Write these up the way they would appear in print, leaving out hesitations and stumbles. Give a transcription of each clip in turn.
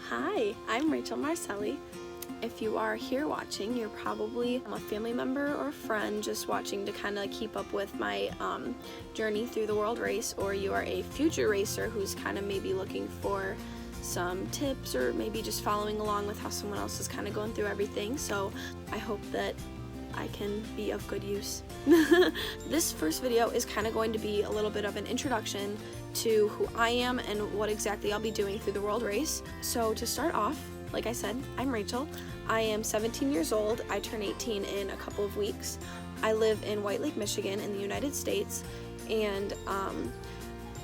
Hi, I'm Rachel Marcelli. If you are here watching, you're probably a family member or friend just watching to kind of keep up with my journey through the world race, or you are a future racer who's kind of maybe looking for some tips or maybe just following along with how someone else is kind of going through everything. So I hope that I can be of good use. This first video is kind of going to be a little bit of an introduction to who I am and what exactly I'll be doing through the world race. So to start off, like I said, I'm Rachel. I am 17 years old. I turn 18 in a couple of weeks. I live in White Lake, Michigan in the United States, and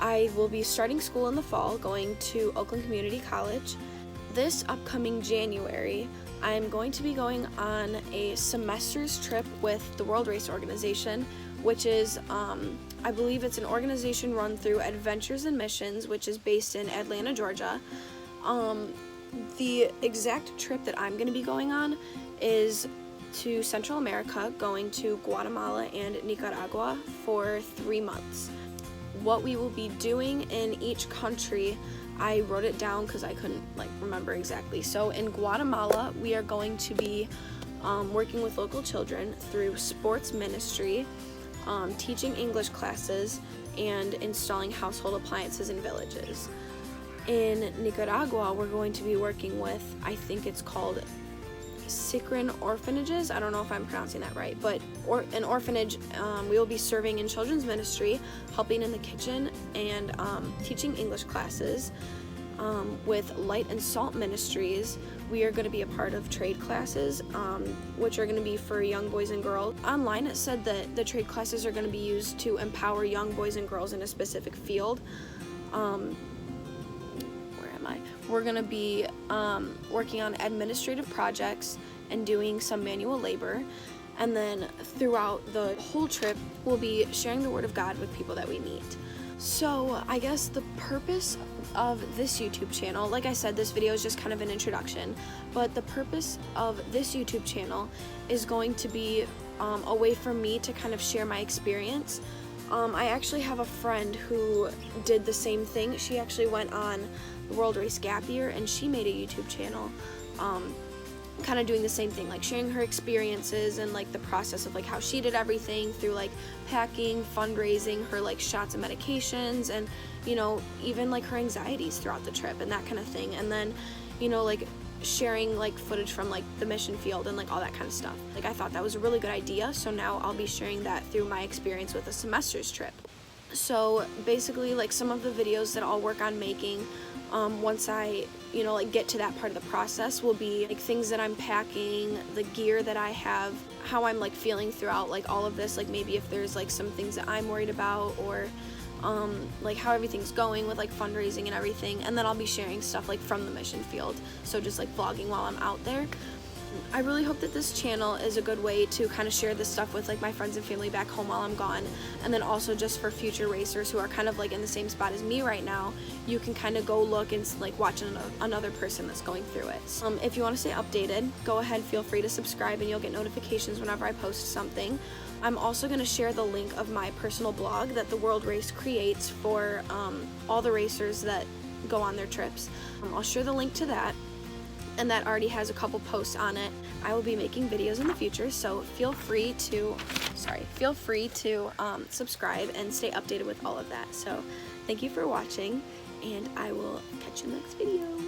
I will be starting school in the fall, going to Oakland Community College. This upcoming January, I'm going to be going on a semester's trip with the World Race Organization, which is, I believe it's an organization run through Adventures in Missions, which is based in Atlanta, Georgia. The exact trip that I'm going to be going on is to Central America, going to Guatemala and Nicaragua for 3 months. What we will be doing in each country, I wrote it down because I couldn't remember exactly. So in Guatemala, we are going to be working with local children through sports ministry, teaching English classes, and installing household appliances in villages. In Nicaragua, we're going to be working with, I think it's called Sicran orphanages. I don't know if I'm pronouncing that right, but an orphanage. We will be serving in children's ministry, helping in the kitchen, and teaching English classes. With Light and Salt Ministries, we are going to be a part of trade classes, which are going to be for young boys and girls. Online it said that the trade classes are going to be used to empower young boys and girls in a specific field. We're going to be working on administrative projects and doing some manual labor. And then throughout the whole trip, we'll be sharing the Word of God with people that we meet. So I guess the purpose of this YouTube channel, like I said, this video is just kind of an introduction, but the purpose of this YouTube channel is going to be a way for me to kind of share my experience. I actually have a friend who did the same thing. She actually went on the World Race Gap Year, and she made a YouTube channel kind of doing the same thing, like sharing her experiences and the process of how she did everything through packing, fundraising, her shots and medications, and even her anxieties throughout the trip and that kind of thing. And then sharing footage from the mission field and all that kind of stuff. I thought that was a really good idea, so now I'll be sharing that through my experience with a semester's trip. So basically some of the videos that I'll work on making once I get to that part of the process will be things that I'm packing, the gear that I have, how I'm feeling throughout all of this, maybe if there's some things that I'm worried about, or how everything's going with fundraising and everything. And then I'll be sharing stuff from the mission field, so just vlogging while I'm out there. I really hope that this channel is a good way to kind of share this stuff with my friends and family back home while I'm gone, and then also just for future racers who are kind of in the same spot as me right now. You can kind of go look and watch another person that's going through it. If you want to stay updated, go ahead, feel free to subscribe, and you'll get notifications whenever I post something. I'm also going to share the link of my personal blog that the World Race creates for all the racers that go on their trips. I'll share the link to that, and that already has a couple posts on it. I will be making videos in the future, so feel free to subscribe and stay updated with all of that. So thank you for watching, and I will catch you in the next video.